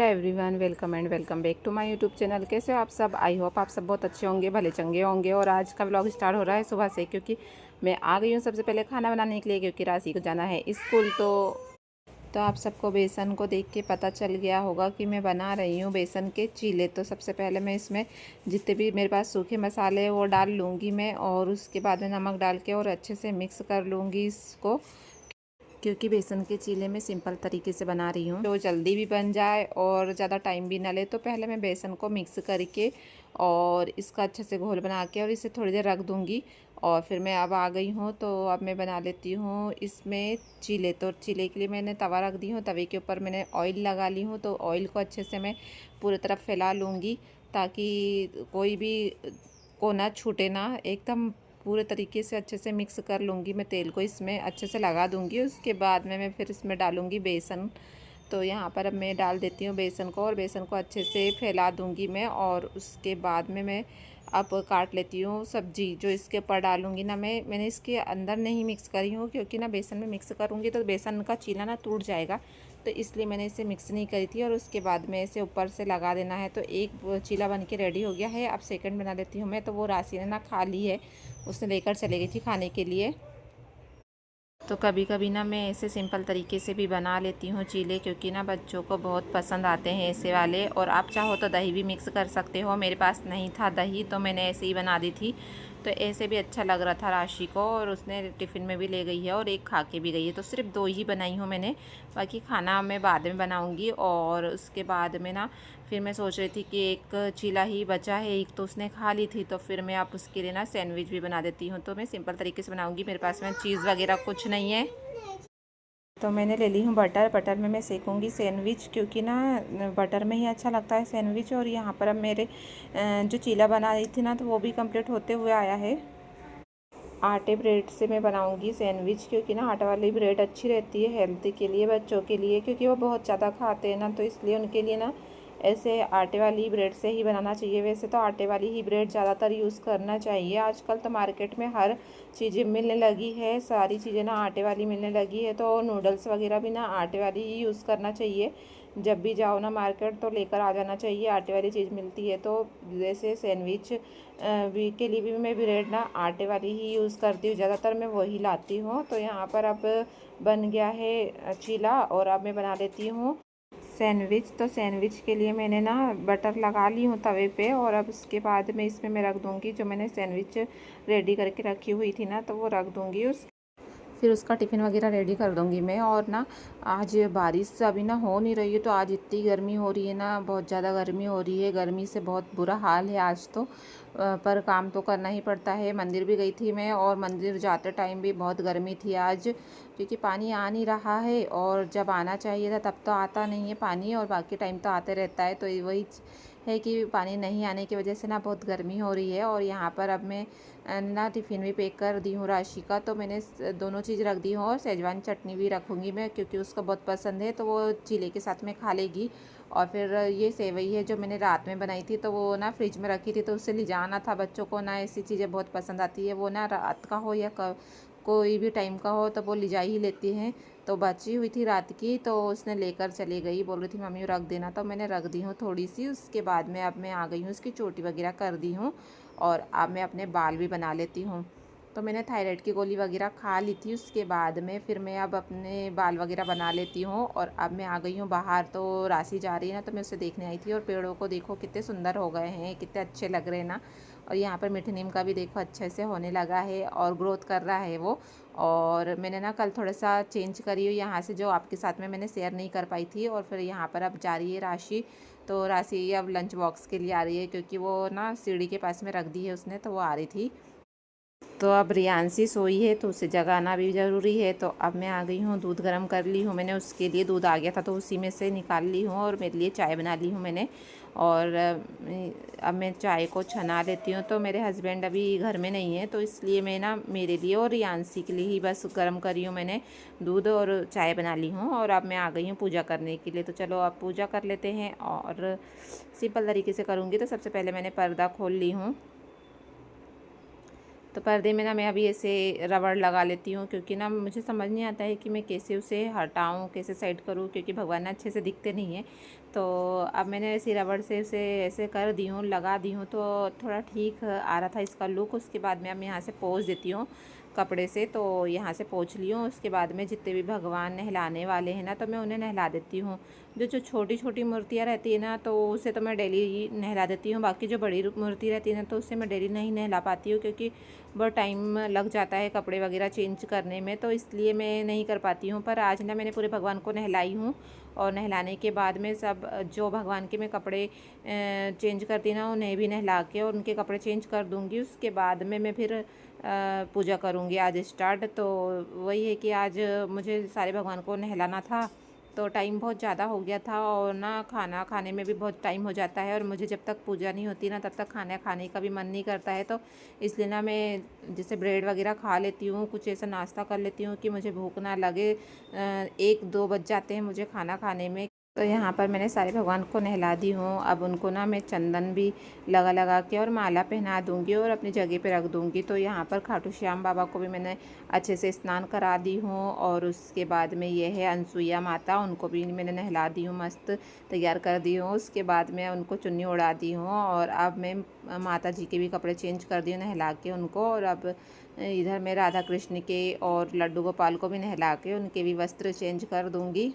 Hello everyone, welcome and welcome back to my YouTube channel. कैसे हो आप सब? आई होप आप सब बहुत अच्छे होंगे, भले चंगे होंगे। और आज का व्लॉग स्टार्ट हो रहा है सुबह से, क्योंकि मैं आ गई हूँ सबसे पहले खाना बनाने के लिए, क्योंकि राशि को जाना है स्कूल। तो आप सबको बेसन को देख के पता चल गया होगा कि मैं बना रही हूँ बेसन के चीले। तो सबसे पहले मैं इसमें जितने भी मेरे पास सूखे मसाले वो डाल लूँगी मैं, और उसके बाद में नमक डाल के और अच्छे से मिक्स कर लूँगी इसको, क्योंकि बेसन के चीले में सिंपल तरीके से बना रही हूँ, तो जल्दी भी बन जाए और ज़्यादा टाइम भी ना ले। तो पहले मैं बेसन को मिक्स करके और इसका अच्छे से घोल बना के और इसे थोड़ी देर रख दूँगी। और फिर मैं अब आ गई हूँ, तो अब मैं बना लेती हूँ इसमें चीले। तो चीले के लिए मैंने तवा रख दी हूँ, तवे के ऊपर मैंने ऑयल लगा ली हूँ। तो ऑयल को अच्छे से मैं पूरी तरफ फैला लूँगी, ताकि कोई भी कोना छूटे ना, एकदम पूरे तरीके से अच्छे से मिक्स कर लूँगी। मैं तेल को इसमें अच्छे से लगा दूँगी। उसके बाद में मैं फिर इसमें डालूँगी बेसन। तो यहाँ पर अब मैं डाल देती हूँ बेसन को, और बेसन को अच्छे से फैला दूँगी मैं। और उसके बाद में मैं अब काट लेती हूँ सब्जी, जो इसके ऊपर डालूँगी ना। मैंने इसके अंदर नहीं मिक्स करी हूँ, क्योंकि ना बेसन में मिक्स करूँगी तो बेसन का चीला ना टूट जाएगा, तो इसलिए मैंने इसे मिक्स नहीं करी थी। और उसके बाद में इसे ऊपर से लगा देना है। तो एक चीला बन के रेडी हो गया है। अब सेकंड बना लेती हूँ मैं। तो वो राशि ने ना खा ली है, उसने लेकर चली गई थी खाने के लिए। तो कभी कभी ना मैं ऐसे सिंपल तरीके से भी बना लेती हूँ चीले, क्योंकि ना बच्चों को बहुत पसंद आते हैं ऐसे वाले। और आप चाहो तो दही भी मिक्स कर सकते हो, मेरे पास नहीं था दही, तो मैंने ऐसे ही बना दी थी। तो ऐसे भी अच्छा लग रहा था राशि को, और उसने टिफ़िन में भी ले गई है और एक खा के भी गई है। तो सिर्फ 2 ही बनाई हूँ मैंने, बाकी खाना मैं बाद में बनाऊँगी। और उसके बाद में ना फिर मैं सोच रही थी कि एक चीला ही बचा है, एक तो उसने खा ली थी, तो फिर मैं आप उसके लिए ना सैंडविच भी बना देती हूँ। तो मैं सिंपल तरीके से बनाऊँगी, मेरे पास में चीज़ वगैरह कुछ नहीं है। तो मैंने ले ली हूँ बटर। बटर में मैं सेकूँगी सैंडविच, क्योंकि ना बटर में ही अच्छा लगता है सैंडविच। और यहाँ पर अब मेरे जो चीला बना रही थी ना, तो वो भी कंप्लीट होते हुए आया है। आटे ब्रेड से मैं बनाऊंगी सैंडविच, क्योंकि ना आटे वाली ब्रेड अच्छी रहती है हेल्थ के लिए, बच्चों के लिए, क्योंकि वो बहुत ज़्यादा खाते हैं ना, तो इसलिए उनके लिए ना ऐसे आटे वाली ब्रेड से ही बनाना चाहिए। वैसे तो आटे वाली ही ब्रेड ज़्यादातर यूज़ करना चाहिए। आजकल तो मार्केट में हर चीज़ें मिलने लगी है, सारी चीज़ें ना आटे वाली मिलने लगी है। तो नूडल्स वगैरह भी ना आटे वाली ही यूज़ करना चाहिए। जब भी जाओ ना मार्केट, तो लेकर आ जाना चाहिए, आटे वाली चीज़ मिलती है। तो जैसे सैंडविच भी के लिए भी मैं ब्रेड ना आटे वाली ही यूज़ करती हूँ, ज़्यादातर मैं वही लाती हूँ। तो यहाँ पर अब बन गया है चीला, और अब मैं बना लेती हूँ सैंडविच। तो सैंडविच के लिए मैंने ना बटर लगा ली हूँ तवे पे, और अब उसके बाद में इसमें मैं रख दूँगी जो मैंने सैंडविच रेडी करके रखी हुई थी ना, तो वो रख दूँगी। फिर उसका टिफ़िन वगैरह रेडी कर दूँगी मैं। और ना आज बारिश अभी ना हो नहीं रही है, तो आज इतनी गर्मी हो रही है ना, बहुत ज़्यादा गर्मी हो रही है। गर्मी से बहुत बुरा हाल है आज तो, पर काम तो करना ही पड़ता है। मंदिर भी गई थी मैं, और मंदिर जाते टाइम भी बहुत गर्मी थी आज, क्योंकि पानी आ नहीं रहा है। और जब आना चाहिए था तब तो आता नहीं है पानी, और बाकी टाइम तो आते रहता है। तो वही है कि पानी नहीं आने की वजह से ना बहुत गर्मी हो रही है। और यहाँ पर अब मैं ना टिफ़िन भी पैक कर दी हूँ राशि का। तो मैंने दोनों चीज़ रख दी हूँ, और सेजवान चटनी भी रखूँगी मैं, क्योंकि उसको बहुत पसंद है, तो वो चीले के साथ में खा लेगी। और फिर ये सेवई है जो मैंने रात में बनाई थी, तो वो ना फ्रिज में रखी थी, तो उससे ले जाना था। बच्चों को ना ऐसी चीज़ें बहुत पसंद आती है, वो ना रात का हो या कोई भी टाइम का हो, तो वो ले जा ही लेती हैं। तो बची हुई थी रात की, तो उसने लेकर चली गई, बोल रही थी मम्मी रख देना, तो मैंने रख दी हूँ थोड़ी सी। उसके बाद में अब मैं आ गई हूँ, उसकी चोटी वगैरह कर दी हूँ, और अब मैं अपने बाल भी बना लेती हूँ। तो मैंने थायराइड की गोली वगैरह खा ली थी, उसके बाद में फिर मैं अब अपने बाल वगैरह बना लेती हूँ। और अब मैं आ गई हूँ बाहर। तो राशि जा रही है ना, तो मैं उसे देखने आई थी। और पेड़ों को देखो कितने सुंदर हो गए हैं, कितने अच्छे लग रहे हैं ना। और यहाँ पर मीठे नीम का भी देखो अच्छे से होने लगा है, और ग्रोथ कर रहा है वो। और मैंने ना कल थोड़ा सा चेंज करी हुई यहाँ से, जो आपके साथ में मैंने शेयर नहीं कर पाई थी। और फिर यहाँ पर अब जा रही है राशि। तो राशि अब लंच बॉक्स के लिए आ रही है, क्योंकि वो ना सीढ़ी के पास में रख दी है उसने, तो वो आ रही थी। तो अब रियांशी सोई है, तो उसे जगाना भी ज़रूरी है। तो अब मैं आ गई हूँ, दूध गर्म कर ली हूँ मैंने, उसके लिए दूध आ गया था, तो उसी में से निकाल ली हूँ, और मेरे लिए चाय बना ली हूँ मैंने। और अब मैं चाय को छना लेती हूँ। तो मेरे हस्बैंड अभी घर में नहीं है, तो इसलिए मैं ना मेरे लिए और रियांशी के लिए ही बस गर्म करी हूँ मैंने दूध, और चाय बना ली हूँ। और अब मैं आ गई हूँ पूजा करने के लिए। तो चलो अब पूजा कर लेते हैं, और सिंपल तरीके से करूँगी। तो सबसे पहले मैंने पर्दा खोल ली हूँ, तो पर्दे में ना मैं अभी ऐसे रबड़ लगा लेती हूँ, क्योंकि ना मुझे समझ नहीं आता है कि मैं कैसे उसे हटाऊँ, कैसे साइड करूँ, क्योंकि भगवान अच्छे से दिखते नहीं हैं। तो अब मैंने ऐसी रबड़ से उसे ऐसे कर दी हूँ, लगा दी हूँ, तो थोड़ा ठीक आ रहा था इसका लुक। उसके बाद में अब यहाँ से पोंछ देती हूँ कपड़े से। तो यहाँ से पोंछ ली हूँ। उसके बाद में जितने भी भगवान नहलाने वाले हैं ना, तो मैं उन्हें नहला देती हूँ। जो छोटी छोटी मूर्तियाँ रहती है ना, तो उसे तो मैं डेली नहला देती हूँ। बाकी जो बड़ी मूर्ति रहती है ना, तो उससे मैं डेली नहीं नहला पाती हूँ, क्योंकि बहुत टाइम लग जाता है कपड़े वगैरह चेंज करने में, तो इसलिए मैं नहीं कर पाती हूँ। पर आज ना मैंने पूरे भगवान को नहलाई हूँ, और नहलाने के बाद में सब जो भगवान के मैं कपड़े चेंज करती ना, उन्हें भी नहला के और उनके कपड़े चेंज कर दूँगी। उसके बाद में मैं फिर पूजा करूँगी आज स्टार्ट। तो वही है कि आज मुझे सारे भगवान को नहलाना था, तो टाइम बहुत ज़्यादा हो गया था, और ना खाना खाने में भी बहुत टाइम हो जाता है, और मुझे जब तक पूजा नहीं होती ना, तब तक खाना खाने का भी मन नहीं करता है। तो इसलिए ना मैं जैसे ब्रेड वगैरह खा लेती हूँ, कुछ ऐसा नाश्ता कर लेती हूँ कि मुझे भूख ना लगे। 1-2 बज जाते हैं मुझे खाना खाने में। तो यहाँ पर मैंने सारे भगवान को नहला दी हूँ। अब उनको ना मैं चंदन भी लगा लगा के और माला पहना दूँगी और अपनी जगह पे रख दूँगी। तो यहाँ पर खाटू श्याम बाबा को भी मैंने अच्छे से स्नान करा दी हूँ, और उसके बाद में ये है अनसुईया माता, उनको भी मैंने नहला दी हूँ, मस्त तैयार कर दी हूँ। उसके बाद मैं उनको चुन्नी उड़ा दी हूँ, और अब मैं माता जी के भी कपड़े चेंज कर दी हूँ नहला के उनको। और अब इधर मैं राधा कृष्ण के और लड्डू गोपाल को भी नहला के उनके भी वस्त्र चेंज कर दूँगी।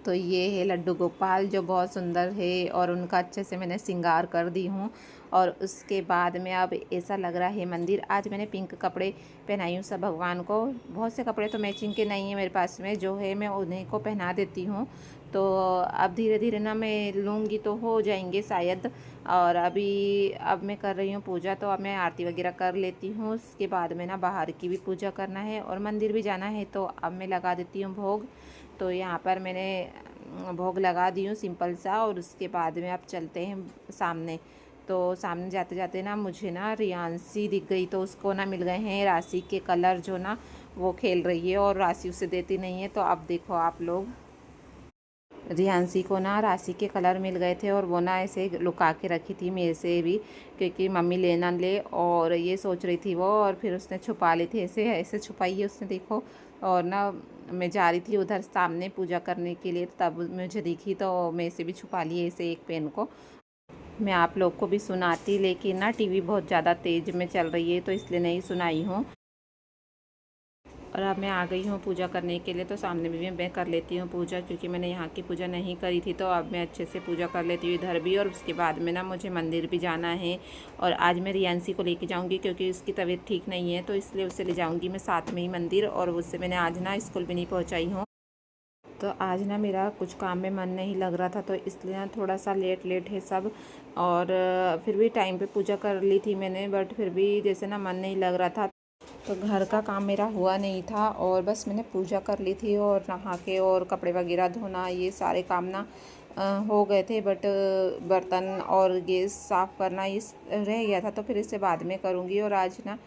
तो ये है लड्डू गोपाल, जो बहुत सुंदर है, और उनका अच्छे से मैंने श्रृंगार कर दी हूँ। और उसके बाद में अब ऐसा लग रहा है मंदिर। आज मैंने पिंक कपड़े पहनाई हूँ सब भगवान को। बहुत से कपड़े तो मैचिंग के नहीं है मेरे पास में, जो है मैं उन्हीं को पहना देती हूँ। तो अब धीरे धीरे ना मैं लूँगी तो हो जाएंगे शायद। और अब मैं कर रही हूँ पूजा, तो अब मैं आरती वगैरह कर लेती हूँ। उसके बाद में ना बाहर की भी पूजा करना है और मंदिर भी जाना है, तो अब मैं लगा देती हूँ भोग। तो यहाँ पर मैंने भोग लगा दी हूँ सिंपल सा। और उसके बाद में अब चलते हैं सामने। तो सामने जाते जाते ना मुझे ना रियांशी दिख गई, तो उसको ना मिल गए हैं राशि के कलर, जो ना वो खेल रही है और राशि उसे देती नहीं है। तो अब देखो आप लोग, रियांशी को ना राशि के कलर मिल गए थे, और वो ना ऐसे लुका के रखी थी मेरे से भी, क्योंकि मम्मी ले ना ले, और ये सोच रही थी वो। और फिर उसने छुपा ली थी, ऐसे ऐसे छुपाई है उसने, देखो। और ना मैं जा रही थी उधर सामने पूजा करने के लिए, तब मुझे दिखी, तो मैं इसे भी छुपा ली ऐसे एक पेन को। मैं आप लोग को भी सुनाती, लेकिन ना टीवी बहुत ज़्यादा तेज़ में चल रही है, तो इसलिए नहीं सुनाई हूँ। और अब मैं आ गई हूँ पूजा करने के लिए। तो सामने भी मैं कर लेती हूँ पूजा, क्योंकि मैंने यहाँ की पूजा नहीं करी थी, तो अब मैं अच्छे से पूजा कर लेती हूँ इधर भी। और उसके बाद में ना मुझे मंदिर भी जाना है, और आज मैं रियांशी को लेके जाऊँगी, क्योंकि उसकी तबीयत ठीक नहीं है, तो इसलिए उसे ले जाऊँगी मैं साथ में ही मंदिर। और उससे मैंने आज ना स्कूल भी नहीं पहुँचाई हूँ। तो आज ना मेरा कुछ काम में मन नहीं लग रहा था, तो इसलिए ना थोड़ा सा लेट लेट है सब। और फिर भी टाइम पे पूजा कर ली थी मैंने, बट फिर भी जैसे ना मन नहीं लग रहा था। तो घर का काम मेरा हुआ नहीं था, और बस मैंने पूजा कर ली थी, और नहा के और कपड़े वगैरह धोना, ये सारे काम ना हो गए थे। बट बर्तन और गैस साफ़ करना ये रह गया था, तो फिर इससे बाद में करूँगी। और आज ना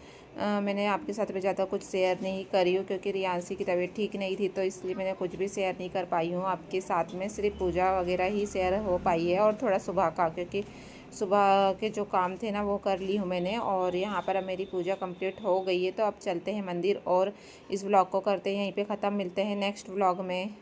मैंने आपके साथ में ज़्यादा कुछ शेयर नहीं करी हूँ, क्योंकि रियांशी की तबीयत ठीक नहीं थी, तो इसलिए मैंने कुछ भी शेयर नहीं कर पाई हूँ आपके साथ में। सिर्फ पूजा वगैरह ही शेयर हो पाई है, और थोड़ा सुबह का, क्योंकि सुबह के जो काम थे ना वो कर ली हूँ मैंने। और यहाँ पर अब मेरी पूजा कंप्लीट हो गई है, तो अब चलते हैं मंदिर, और इस व्लॉग को करते हैं यहीं पे ख़त्म। मिलते हैं नेक्स्ट व्लॉग में।